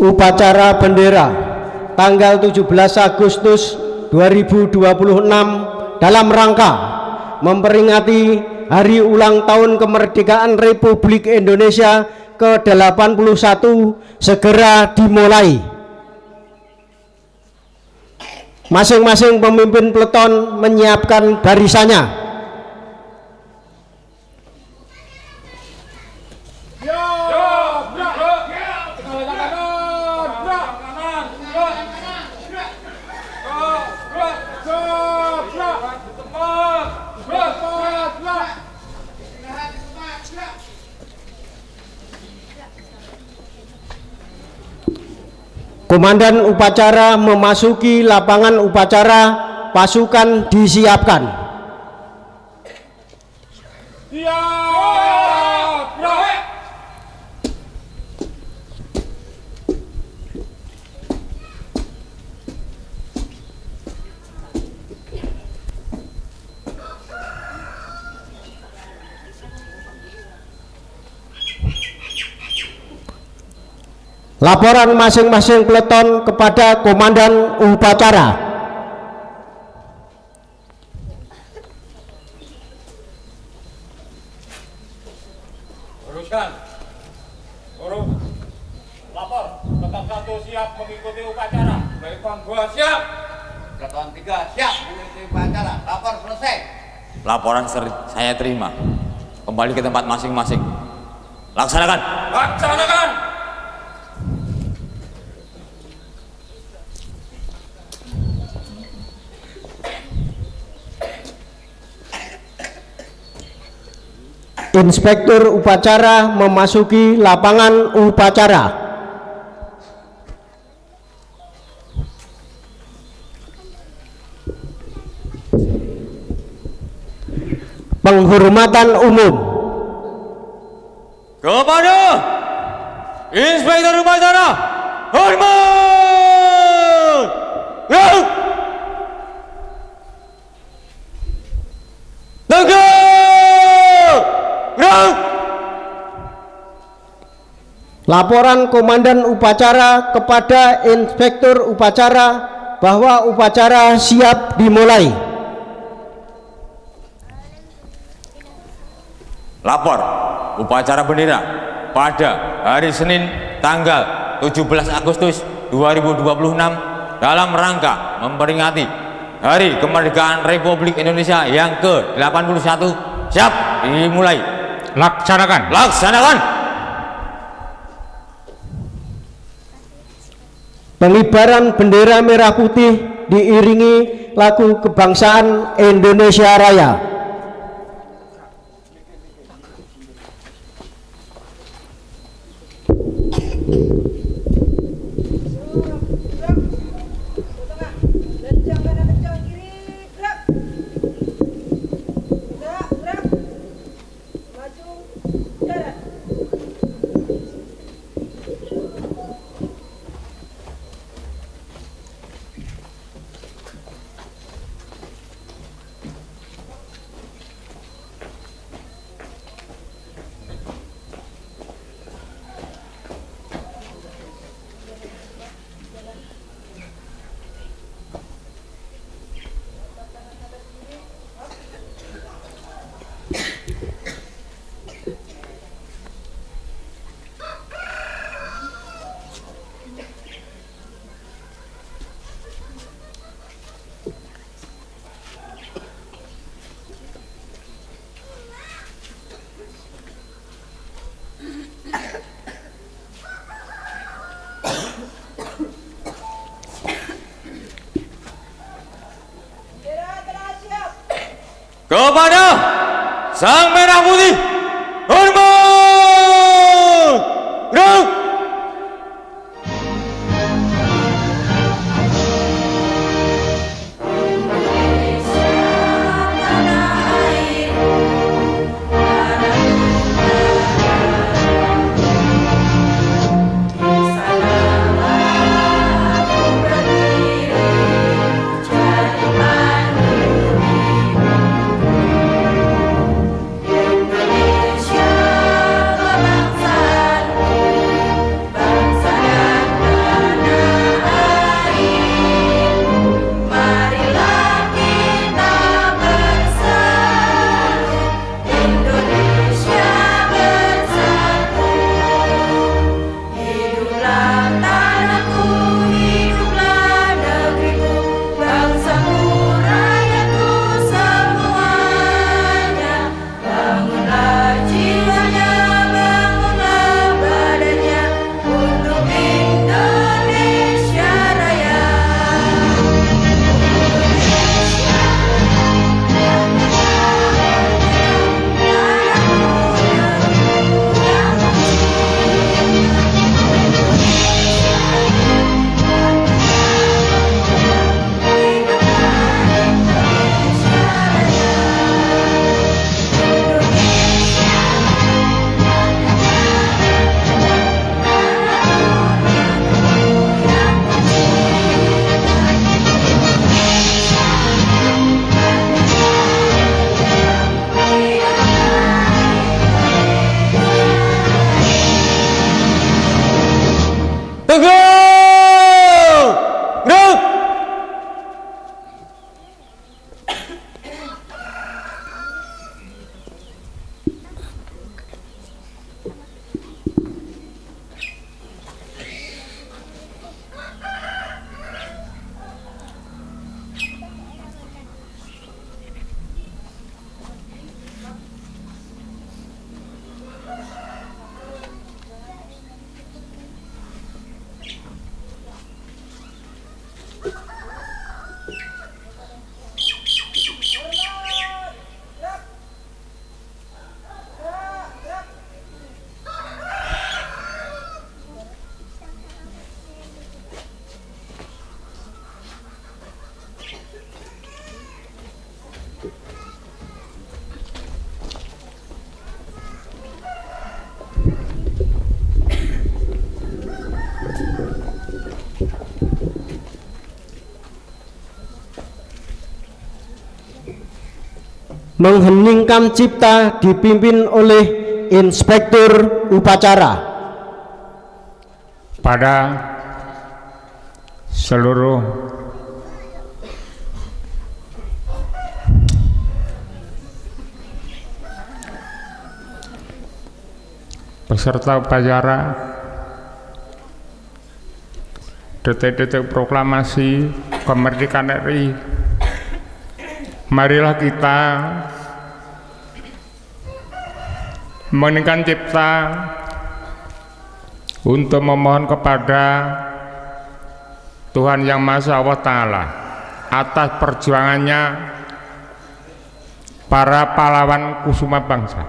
Upacara bendera tanggal 17 Agustus 2026 dalam rangka memperingati Hari Ulang Tahun Kemerdekaan Republik Indonesia ke-81 segera dimulai. Masing-masing pemimpin peleton menyiapkan barisannya. Komandan upacara memasuki lapangan upacara, pasukan disiapkan. Laporan masing-masing peleton kepada komandan upacara. Urusan, lapor, peleton 1 siap mengikuti upacara. Peleton 2 siap. Peleton 3 siap mengikuti upacara. Lapor selesai. Laporan saya terima. Kembali ke tempat masing-masing. Laksanakan. Laksanakan. Inspektur upacara memasuki lapangan upacara. Penghormatan umum Kepada Inspektur upacara, hormat. Laporan komandan upacara kepada inspektur upacara bahwa upacara siap dimulai. Lapor upacara bendera pada hari Senin tanggal 17 Agustus 2026 dalam rangka memperingati Hari Kemerdekaan Republik Indonesia yang ke-81 siap dimulai. Laksanakan. Laksanakan. Pengibaran bendera merah putih diiringi lagu kebangsaan Indonesia Raya. Kepada Sang Merah Putih, hormat. Indonesia mengheningkan cipta dipimpin oleh Inspektur Upacara. Pada seluruh peserta upacara, detik-detik proklamasi kemerdekaan RI, marilah kita mengeningkan cipta untuk memohon kepada Tuhan Yang Maha Esa Allah Ta'ala atas perjuangannya para pahlawan kusuma bangsa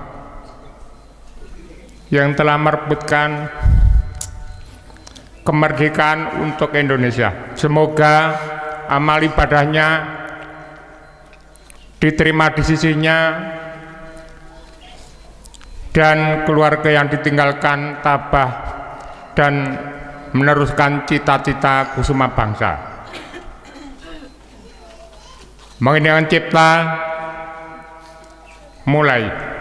yang telah merebutkan kemerdekaan untuk Indonesia. Semoga amal ibadahnya diterima di sisinya dan keluarga yang ditinggalkan tabah dan meneruskan cita-cita kusuma bangsa. Mengeningkan cipta mulai.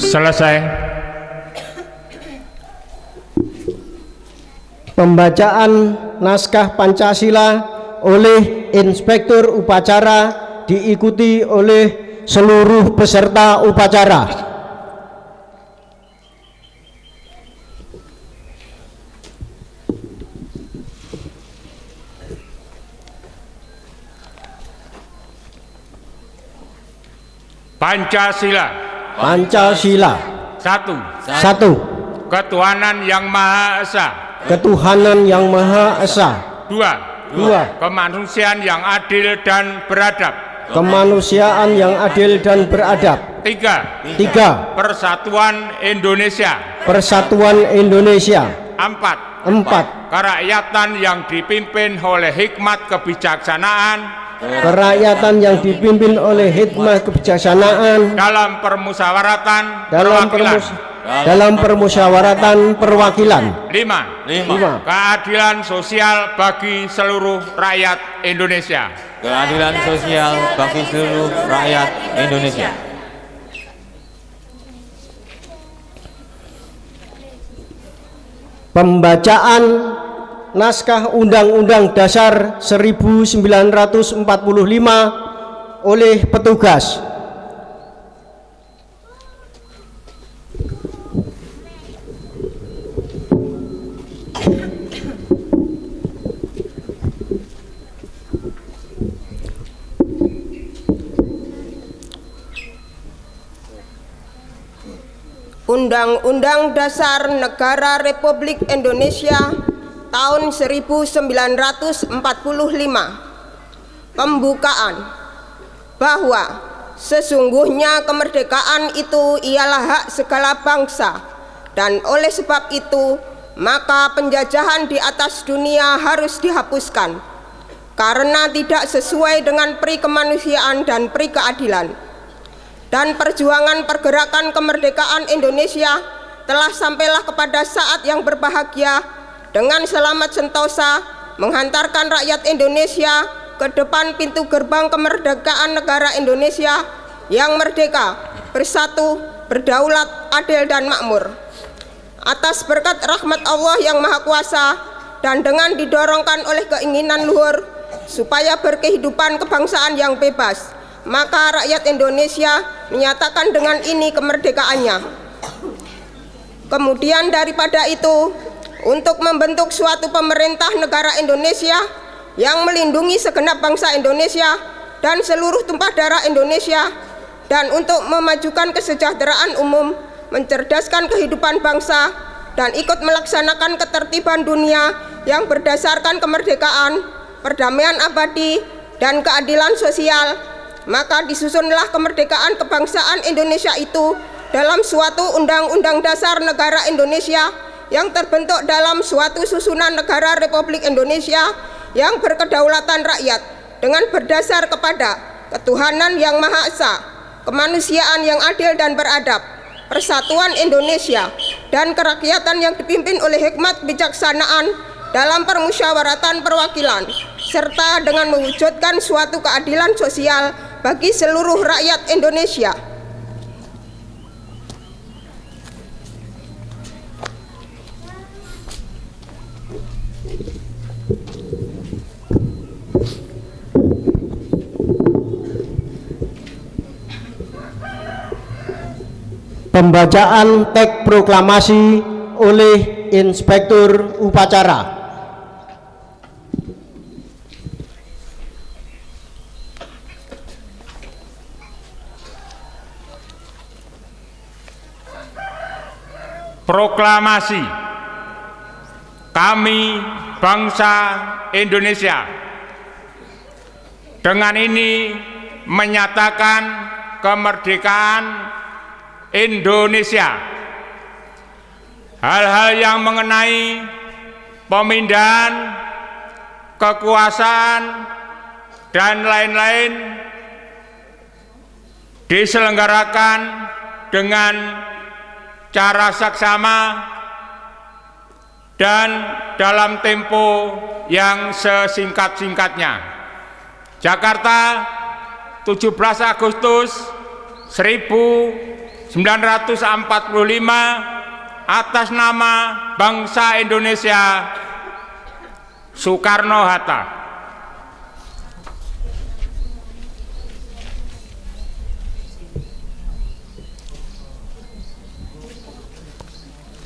Selesai. Pembacaan naskah Pancasila oleh Inspektur Upacara diikuti oleh seluruh peserta upacara. Pancasila. Pancasila. Satu. Ketuhanan Yang Maha Esa. Ketuhanan Yang Maha Esa. Dua. Dua. Kemanusiaan yang adil dan beradab. Kemanusiaan yang adil dan beradab. Tiga. Persatuan Indonesia. Persatuan Indonesia. Empat. Kerakyatan yang dipimpin oleh hikmat kebijaksanaan. Kerakyatan yang dipimpin oleh hikmat kebijaksanaan Dalam permusyawaratan perwakilan. Lima. Keadilan sosial bagi seluruh rakyat Indonesia. Keadilan sosial bagi seluruh rakyat Indonesia. Pembacaan naskah Undang-Undang Dasar 1945 oleh petugas. Undang-Undang Dasar Negara Republik Indonesia tahun 1945 pembukaan bahwa sesungguhnya kemerdekaan itu ialah hak segala bangsa, dan oleh sebab itu maka penjajahan di atas dunia harus dihapuskan karena tidak sesuai dengan peri kemanusiaan dan peri keadilan. Dan perjuangan pergerakan kemerdekaan Indonesia telah sampailah kepada saat yang berbahagia dengan selamat sentosa menghantarkan rakyat Indonesia ke depan pintu gerbang kemerdekaan negara Indonesia yang merdeka, bersatu, berdaulat, adil dan makmur. Atas berkat rahmat Allah yang Maha Kuasa dan dengan didorongkan oleh keinginan luhur supaya berkehidupan kebangsaan yang bebas, maka rakyat Indonesia menyatakan dengan ini kemerdekaannya. Kemudian daripada itu, untuk membentuk suatu pemerintah negara Indonesia yang melindungi segenap bangsa Indonesia dan seluruh tumpah darah Indonesia, dan untuk memajukan kesejahteraan umum, mencerdaskan kehidupan bangsa, dan ikut melaksanakan ketertiban dunia yang berdasarkan kemerdekaan, perdamaian abadi, dan keadilan sosial, maka disusunlah kemerdekaan kebangsaan Indonesia itu dalam suatu Undang-Undang Dasar Negara Indonesia yang terbentuk dalam suatu susunan negara Republik Indonesia yang berkedaulatan rakyat dengan berdasar kepada ketuhanan yang Maha Esa, kemanusiaan yang adil dan beradab, persatuan Indonesia, dan kerakyatan yang dipimpin oleh hikmat kebijaksanaan dalam permusyawaratan perwakilan, serta dengan mewujudkan suatu keadilan sosial bagi seluruh rakyat Indonesia. Pembacaan teks proklamasi oleh Inspektur Upacara. Proklamasi kami bangsa Indonesia dengan ini menyatakan kemerdekaan Indonesia. Hal-hal yang mengenai pemindahan kekuasaan dan lain-lain diselenggarakan dengan cara saksama dan dalam tempo yang sesingkat-singkatnya. Jakarta, 17 Agustus 1945, atas nama bangsa Indonesia, Soekarno-Hatta.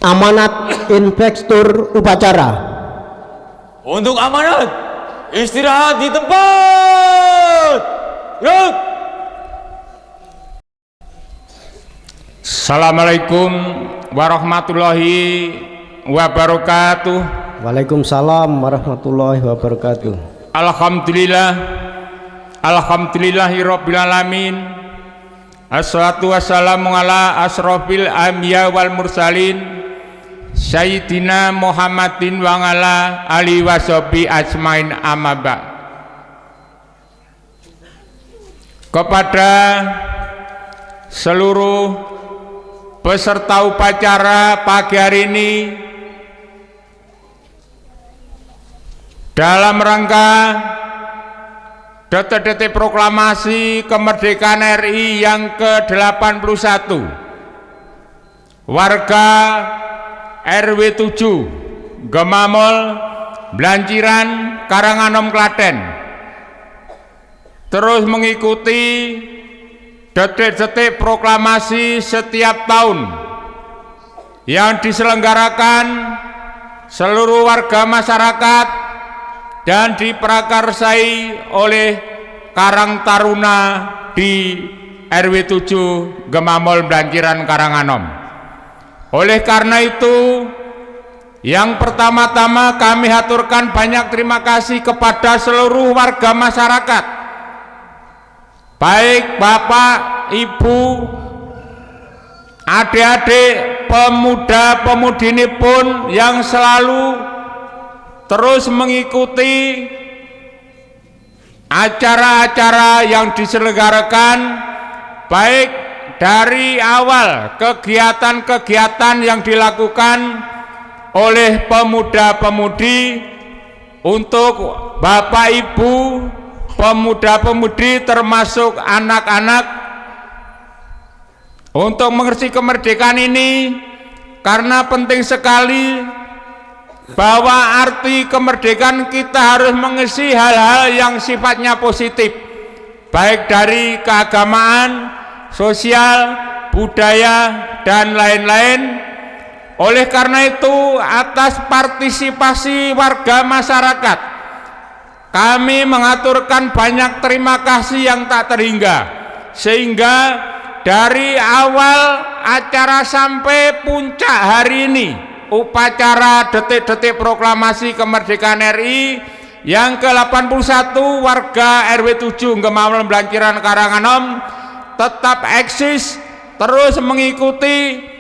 Amanat Inspektur Upacara. Untuk amanat, istirahat di tempat. Gerak. Assalamualaikum warahmatullahi wabarakatuh. Waalaikumsalam warahmatullahi wabarakatuh. Alhamdulillah, alhamdulillahirabbil alamin. Assalatu wassalamu ala asrofil anbiya wal mursalin Sayyidina Muhammadin wa ala alihi washabi ajmain, amma ba'd. Kepada seluruh peserta upacara pagi hari ini, dalam rangka detik-detik proklamasi kemerdekaan RI yang ke-81, warga RW 7 Gemamol, Blanciran, Karanganom, Klaten terus mengikuti detik-detik proklamasi setiap tahun yang diselenggarakan seluruh warga masyarakat dan diprakarsai oleh Karang Taruna di RW 7 Gemamol, Blanciran, Karanganom. Oleh karena itu, yang pertama-tama kami haturkan banyak terima kasih kepada seluruh warga masyarakat baik Bapak, Ibu, adik-adik, pemuda-pemudinipun yang selalu terus mengikuti acara-acara yang diselenggarakan, baik dari awal kegiatan-kegiatan yang dilakukan oleh pemuda-pemudi untuk Bapak Ibu, pemuda-pemudi termasuk anak-anak untuk mengerti kemerdekaan ini, karena penting sekali bahwa arti kemerdekaan kita harus mengisi hal-hal yang sifatnya positif, baik dari keagamaan, sosial, budaya, dan lain-lain. Oleh karena itu, atas partisipasi warga masyarakat, kami mengaturkan banyak terima kasih yang tak terhingga, sehingga dari awal acara sampai puncak hari ini, upacara detik-detik proklamasi kemerdekaan RI yang ke-81 warga RW 7 Ngemamal Blankiran Karanganom tetap eksis terus mengikuti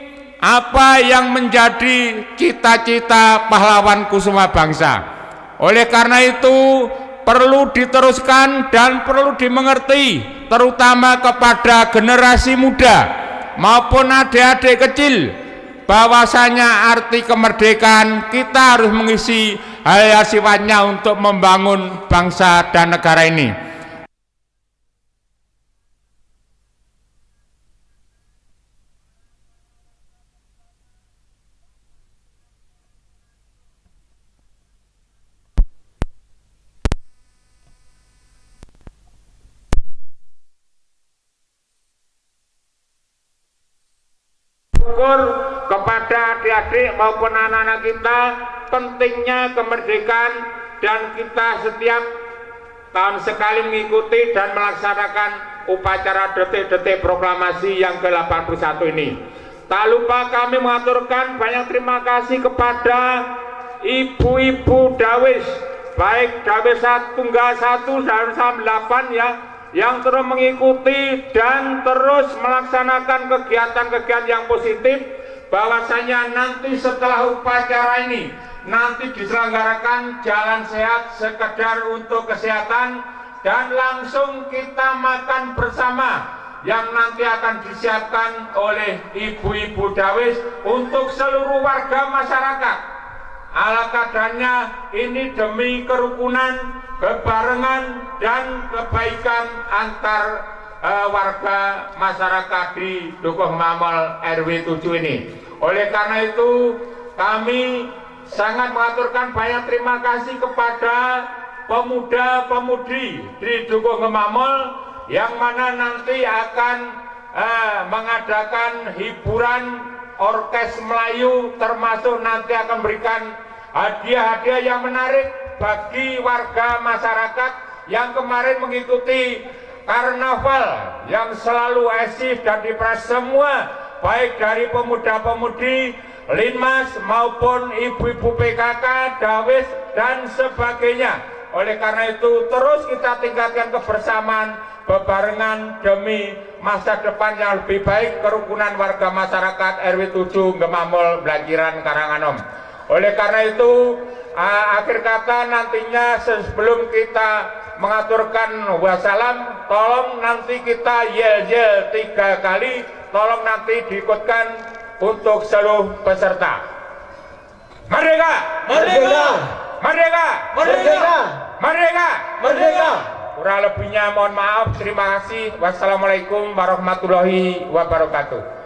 apa yang menjadi cita-cita pahlawan kusuma bangsa. Oleh karena itu perlu diteruskan dan perlu dimengerti, terutama kepada generasi muda maupun adik-adik kecil, bahwasanya arti kemerdekaan kita harus mengisi hal-hal sifatnya untuk membangun bangsa dan negara ini. Kepada adik-adik maupun anak-anak kita pentingnya kemerdekaan, dan kita setiap tahun sekali mengikuti dan melaksanakan upacara detik-detik proklamasi yang ke-81 ini. Tak lupa kami mengaturkan banyak terima kasih kepada ibu-ibu Dawis, baik Dawis tunggal 1 dan 8 ya, yang terus mengikuti dan terus melaksanakan kegiatan-kegiatan yang positif, bahwasanya nanti setelah upacara ini nanti diselenggarakan jalan sehat sekedar untuk kesehatan, dan langsung kita makan bersama yang nanti akan disiapkan oleh ibu-ibu Dawis untuk seluruh warga masyarakat. Ala kadarnya ini demi kerukunan, kebarengan, dan kebaikan antar warga masyarakat di Dukuh Ngemamal RW 7 ini. Oleh karena itu kami sangat mengaturkan banyak terima kasih kepada pemuda-pemudi di Dukuh Ngemamal yang mana nanti akan mengadakan hiburan orkes Melayu, termasuk nanti akan berikan hadiah-hadiah yang menarik bagi warga masyarakat yang kemarin mengikuti karnaval yang selalu eksis dan diperas semua, baik dari pemuda-pemudi, Linmas maupun ibu-ibu PKK, Dawis, dan sebagainya. Oleh karena itu terus kita tingkatkan kebersamaan, bebarengan demi masa depan yang lebih baik, kerukunan warga masyarakat RW 7 Ngemamal Blankiran Karanganom. Oleh karena itu akhir kata nantinya sebelum kita mengaturkan wassalam, tolong nanti kita yel-yel 3 kali, tolong nanti diikutkan untuk seluruh peserta. Merdeka! Merdeka! Merdeka! Merdeka! Merdeka! Merdeka! Kurang lebihnya mohon maaf, terima kasih. Wassalamualaikum warahmatullahi wabarakatuh.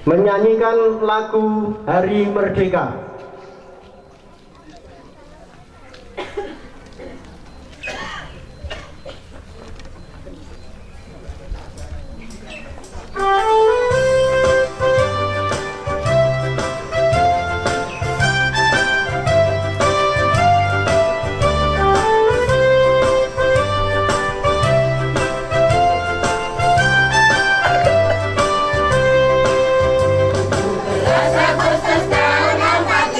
Menyanyikan lagu Hari Merdeka. Agustus tahun 45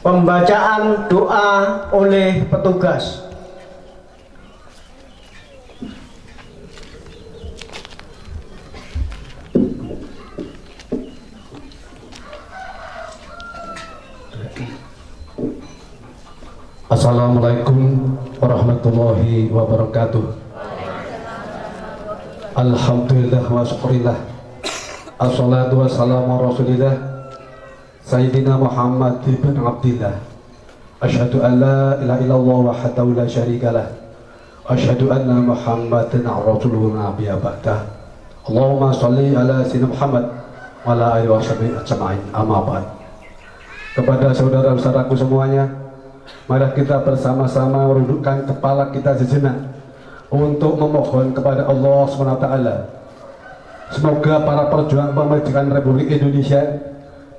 Pembacaan doa oleh petugas. Assalamualaikum warahmatullahi wabarakatuh. Alhamdulillah wa syukurillah. Assalatu wassalamu ala rasulillah Sayyidina Muhammad bin Abdillah. Asyhadu an la ilaha illallah wahdahu la syarikalah. Asyhadu anna Muhammadan rasulullah nabiyya ba'dah. Allahumma shalli ala sayyidina Muhammad wa ala alihi washabihi ajma'in. Amma ba'd. Kepada saudara-saudaraku semuanya, mari kita bersama-sama merundukkan kepala kita sejenak untuk memohon kepada Allah SWT. Semoga para perjuang kemerdekaan Republik Indonesia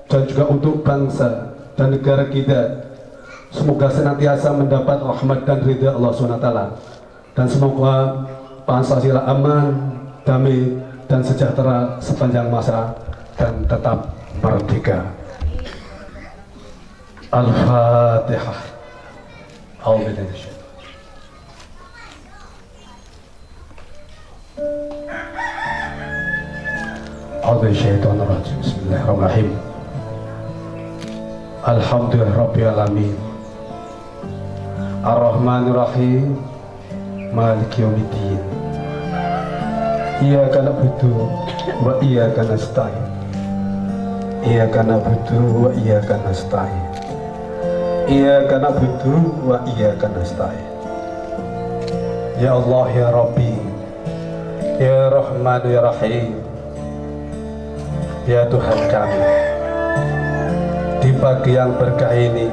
dan juga untuk bangsa dan negara kita, semoga senantiasa mendapat rahmat dan ridha Allah SWT, dan semoga Pancasila aman, damai, dan sejahtera sepanjang masa dan tetap merdeka. Al-Fatihah. Bismillahirrahmanirrahim. Alhamdulillah Rabbil Alamin, Ar-Rahmanirrahim, Maliki Yaumiddin. Iyyaka na'budu wa iyyaka nasta'in. Iyyaka na'budu wa iyyaka nasta'in. Iyyaka na'budu wa iyyaka nasta'in. Ya Allah ya Rabbi, ya Rahman ya Rahim, ya Tuhan kami, di pagi yang berkah ini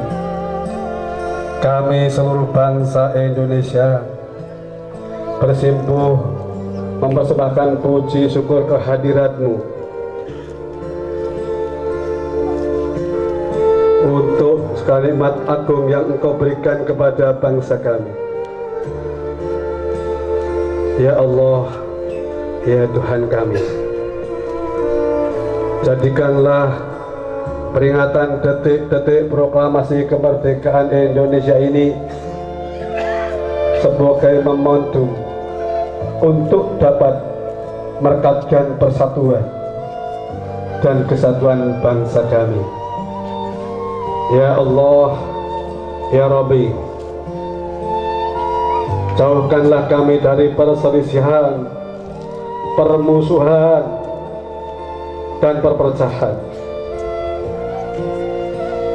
kami seluruh bangsa Indonesia bersimpuh mempersembahkan puji syukur kehadirat-Mu untuk kalimat agung yang Engkau berikan kepada bangsa kami. Ya Allah, ya Tuhan kami, jadikanlah peringatan detik-detik proklamasi kemerdekaan Indonesia ini sebagai momentum untuk dapat merekatkan persatuan dan kesatuan bangsa kami. Ya Allah, ya Rabbi, jauhkanlah kami dari perselisihan, permusuhan, dan perpecahan.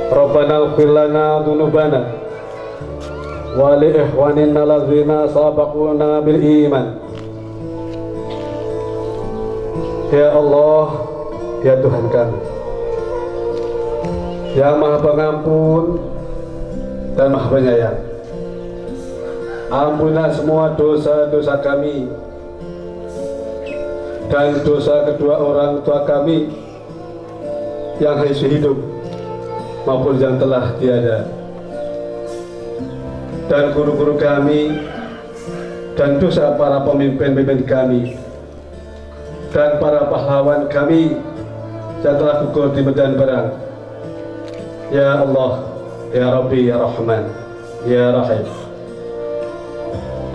Rabbana ighfir lana dzunubana wa li ikhwanina alladzina sabaquna bil iman. Ya Allah, ya Tuhan kami, yang Maha Pengampun dan Maha Penyayang, ampunilah semua dosa-dosa kami dan dosa kedua orang tua kami yang masih hidup maupun yang telah tiada, dan guru-guru kami, dan dosa para pemimpin-pemimpin kami, dan para pahlawan kami yang telah gugur di medan perang. Ya Allah, ya Rabbi, ya Rahman, ya Rahim,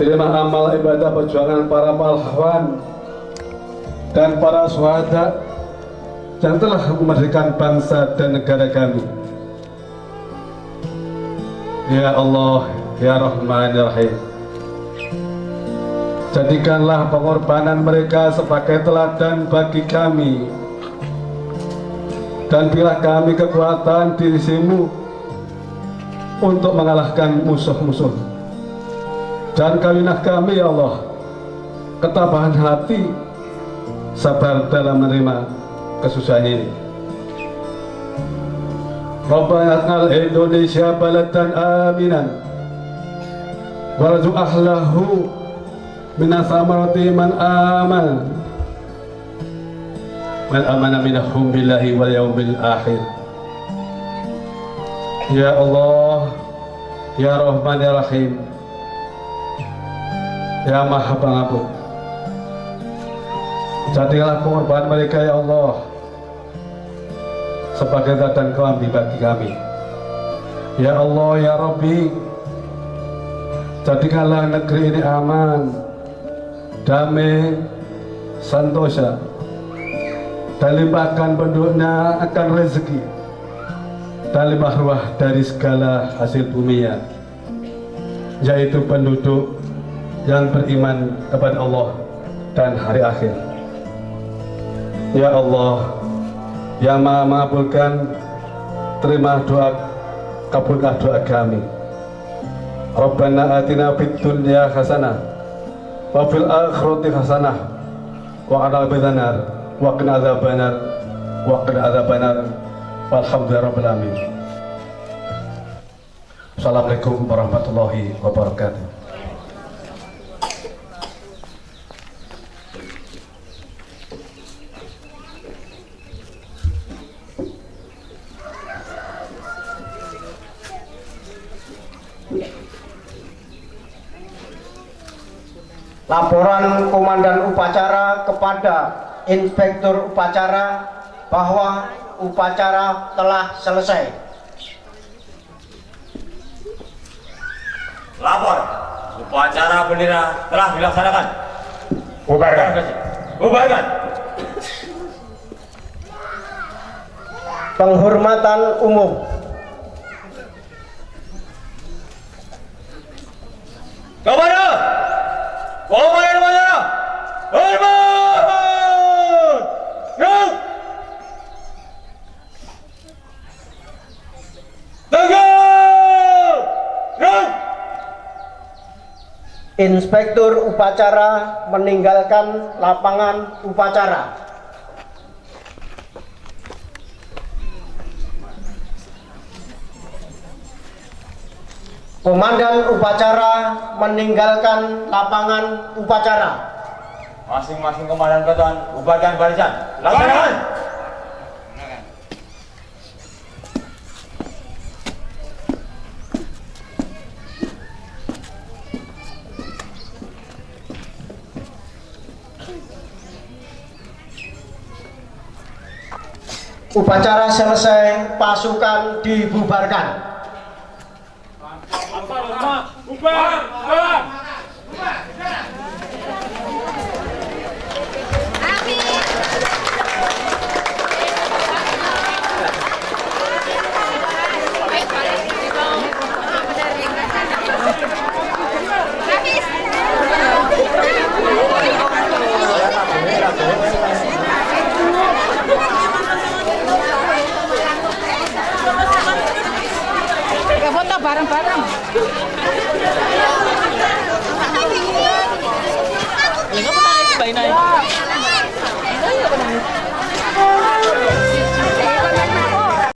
terima amal ibadah perjuangan para pahlawan dan para syuhada yang telah memerdekakan bangsa dan negara kami. Ya Allah, ya Rahman, ya Rahim, jadikanlah pengorbanan mereka sebagai teladan bagi kami, dan berilah kami kekuatan di sisi-Mu untuk mengalahkan musuh-musuh. Dan kawinlah kami ya Allah ketabahan hati, sabar dalam menerima kesusahan ini. Rabbana ij'al Indonesia baladan aminan warzuq ahlahu minas samarati man aman man amana minhum billahi wal yaumil akhir. Ya Allah, ya Rahman, ya Rahim, ya Maha Pengampun, jadilah pengorbanan mereka ya Allah sebagai teladan kelambi bagi kami, Ya Allah ya Rabbi, jadikanlah negeri ini aman, damai, santosa, dan limpahkan penduduknya akan rezeki dan limpah ruah dari segala hasil buminya, yaitu penduduk yang beriman kepada Allah dan hari akhir. Ya Allah yang Maha mengabulkan, terima doa, kabulkan doa kami. Rabbana atina fid dunya hasanah wa fil akhirati hasanah wa qina adzabannar wa qina adzabannar wa qina adzabannar walhamdulillahi rabbil alamin. Assalamualaikum warahmatullahi wabarakatuh. Laporan Komandan Upacara kepada Inspektur Upacara bahwa upacara telah selesai. Lapor, upacara bendera telah dilaksanakan. Bubarkan. Bubarkan. Penghormatan umum. Kepada Komandan Upacara, hormat! Gerak! Tegak! Gerak! Inspektur Upacara meninggalkan lapangan upacara. Komandan Upacara meninggalkan lapangan upacara. Masing-masing komandan keton bubarkan barisan. Laksanakan. Upacara selesai, pasukan dibubarkan. Foto bareng-bareng.